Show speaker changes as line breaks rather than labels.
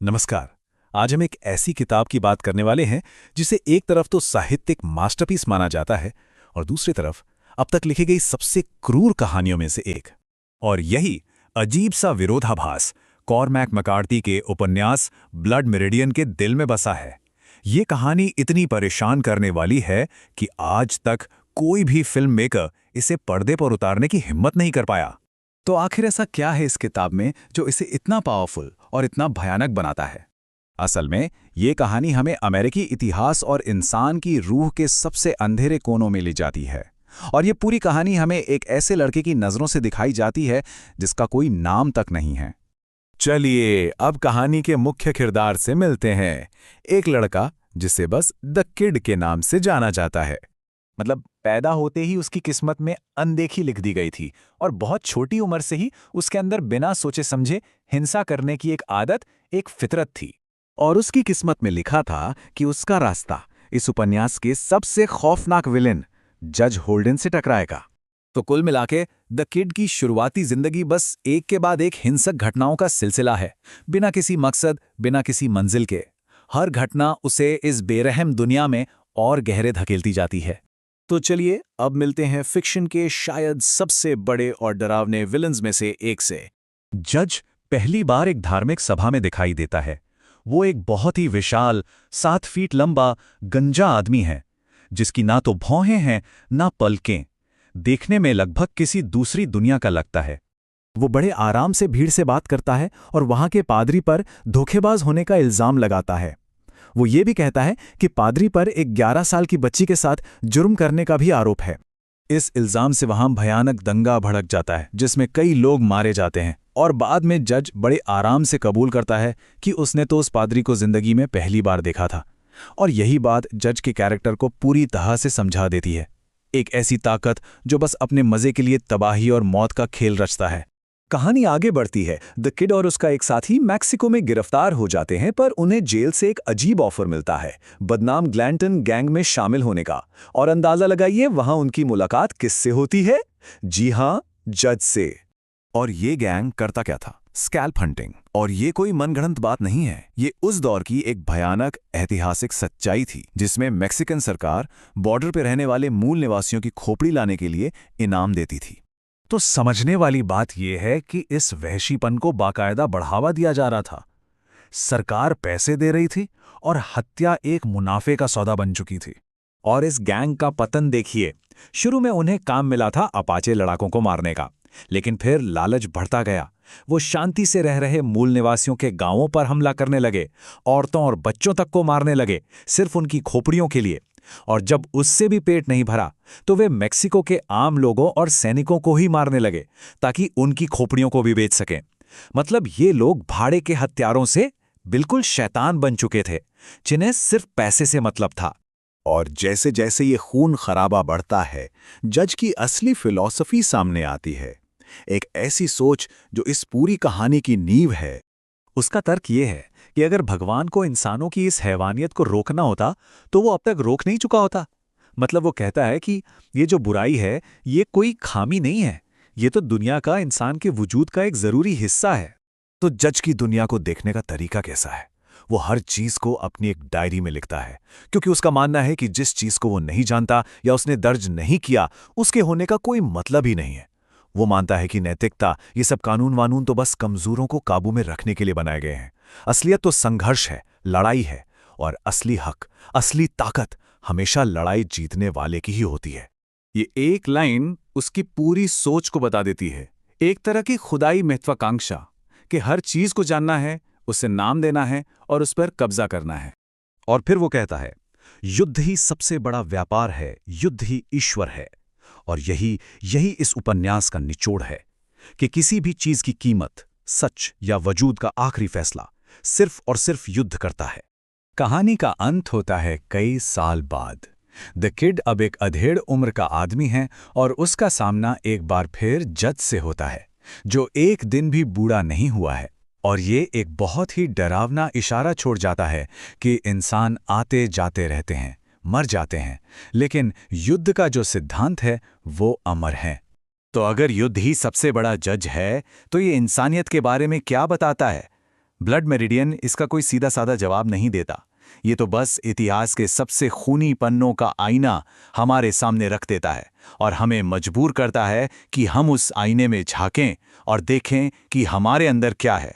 नमस्कार। आज हम एक ऐसी किताब की बात करने वाले हैं जिसे एक तरफ तो साहित्यिक मास्टरपीस माना जाता है और दूसरी तरफ अब तक लिखी गई सबसे क्रूर कहानियों में से एक। और यही अजीब सा विरोधाभास कॉर्मैक मैकार्थी के उपन्यास ब्लड मेरिडियन के दिल में बसा है। ये कहानी इतनी परेशान करने वाली है कि आज तक कोई भी फिल्म मेकर इसे पर्दे पर उतारने की हिम्मत नहीं कर पाया।
तो आखिर ऐसा क्या है इस किताब में जो इसे इतना पावरफुल और इतना भयानक बनाता है? असल में ये कहानी हमें अमेरिकी इतिहास और इंसान की रूह के सबसे अंधेरे कोनों में ले जाती है। और ये पूरी कहानी हमें एक ऐसे लड़के की नज़रों से दिखाई जाती है जिसका कोई नाम तक नहीं है।
चलिए अब कहानी के मुख्य किरदार से मिलते हैं। एक लड़का जिसे बस द किड के नाम से जाना जाता है। मतलब पैदा होते ही उसकी किस्मत में अनदेखी लिख दी गई थी और बहुत छोटी उम्र से ही उसके अंदर बिना सोचे समझे हिंसा करने की एक आदत, एक फितरत थी।
और उसकी किस्मत में लिखा था कि उसका रास्ता इस उपन्यास के सबसे खौफनाक विलेन जज होल्डन से टकराएगा।
तो कुल मिलाके द किड की शुरुआती जिंदगी बस एक के बाद एक हिंसक घटनाओं का सिलसिला है, बिना किसी मकसद, बिना किसी मंजिल के। हर घटना उसे इस बेरहम दुनिया में और गहरे धकेलती जाती है। तो चलिए अब मिलते हैं फिक्शन के शायद सबसे बड़े और डरावने विलन्स में से एक से।
जज पहली बार एक धार्मिक सभा में दिखाई देता है। वो एक बहुत ही विशाल 7 फीट लंबा गंजा आदमी है जिसकी ना तो भौहें हैं ना पलकें। देखने में लगभग किसी दूसरी दुनिया का लगता है।
वो बड़े आराम से भीड़ से बात करता है और वहां के पादरी पर धोखेबाज होने का इल्जाम लगाता है। वो ये भी कहता है कि पादरी पर एक 11 साल की बच्ची के साथ जुर्म करने का भी आरोप है। इस इल्जाम से वहां भयानक दंगा भड़क जाता है जिसमें कई लोग मारे जाते हैं और बाद में जज बड़े आराम से कबूल करता है कि उसने तो उस पादरी को जिंदगी में पहली बार देखा था। और यही बात जज के कैरेक्टर को पूरी तरह से समझा देती है। एक ऐसी ताकत जो बस अपने मजे के लिए तबाही और मौत का खेल रचता है। कहानी आगे बढ़ती है। द किड और उसका एक साथी मैक्सिको में गिरफ्तार हो जाते हैं, पर उन्हें जेल से एक अजीब ऑफर मिलता है बदनाम ग्लैंटन गैंग में शामिल होने का। और अंदाजा लगाइए वहां उनकी मुलाकात किससे होती है? जी हां, जज से। और ये गैंग करता क्या था? Scalp hunting. और ये कोई मनगढ़ंत बात नहीं है, ये उस दौर की एक भयानक ऐतिहासिक सच्चाई थी जिसमें मैक्सिकन सरकार बॉर्डर पर रहने वाले मूल निवासियों की खोपड़ी लाने के लिए इनाम देती थी। तो समझने वाली बात यह है कि इस वहशीपन को बाकायदा बढ़ावा दिया जा रहा था। सरकार पैसे दे रही थी और हत्या एक मुनाफे का सौदा बन चुकी थी। और इस गैंग का पतन देखिए। शुरू में उन्हें काम मिला था अपाचे लड़ाकों को मारने का, लेकिन फिर लालच बढ़ता गया। वो शांति से रह रहे मूल निवासियों के गांवों पर हमला करने लगे, औरतों और बच्चों तक को मारने लगे, सिर्फ उनकी खोपड़ियों के लिए। और जब उससे भी पेट नहीं भरा तो वे मेक्सिको के आम लोगों और सैनिकों को ही मारने लगे ताकि उनकी खोपड़ियों को भी बेच सकें। मतलब ये लोग भाड़े के हत्यारों से बिल्कुल शैतान बन चुके थे जिन्हें सिर्फ पैसे से मतलब था। और जैसे जैसे ये खून खराबा बढ़ता है, जज की असली फिलॉसफी सामने आती है। एक ऐसी सोच जो इस पूरी कहानी की नींव है। उसका तर्क ये है कि अगर भगवान को इंसानों की इस हैवानियत को रोकना होता तो वो अब तक रोक नहीं चुका होता। मतलब वो कहता है कि ये जो बुराई है ये कोई खामी नहीं है, ये तो दुनिया का, इंसान के वजूद का एक जरूरी हिस्सा है। तो जज की दुनिया को देखने का तरीका कैसा है? वो हर चीज को अपनी एक डायरी में लिखता है, क्योंकि उसका मानना है कि जिस चीज को वो नहीं जानता या उसने दर्ज नहीं किया उसके होने का कोई मतलब ही नहीं है। वो मानता है कि नैतिकता, ये सब कानून वानून तो बस कमजोरों को काबू में रखने के लिए बनाए गए हैं। असलियत तो संघर्ष है, लड़ाई है, और असली हक, असली ताकत हमेशा लड़ाई जीतने वाले की ही होती है। ये एक लाइन उसकी पूरी सोच को बता देती है। एक तरह की खुदाई महत्वाकांक्षा कि हर चीज को जानना है, उसे नाम देना है और उस पर कब्जा करना है। और फिर वो कहता है, युद्ध ही सबसे बड़ा व्यापार है, युद्ध ही ईश्वर है। और यही इस उपन्यास का निचोड़ है कि किसी भी चीज की कीमत, सच या वजूद का आखिरी फैसला सिर्फ और सिर्फ युद्ध करता है। कहानी का अंत होता है कई साल बाद। द किड अब एक अधेड़ उम्र का आदमी है और उसका सामना एक बार फिर जज से होता है जो एक दिन भी बूढ़ा नहीं हुआ है। और ये एक बहुत ही डरावना इशारा छोड़ जाता है कि इंसान आते जाते रहते हैं, मर जाते हैं, लेकिन युद्ध का जो सिद्धांत है वो अमर है। तो अगर युद्ध ही सबसे बड़ा जज है तो ये इंसानियत के बारे में क्या बताता है?
ब्लड मेरिडियन इसका कोई सीधा साधा जवाब नहीं देता। ये तो बस इतिहास के सबसे खूनी पन्नों का आईना हमारे सामने रख देता है और हमें मजबूर करता है कि हम उस आईने में झांकें और देखें कि हमारे अंदर क्या है।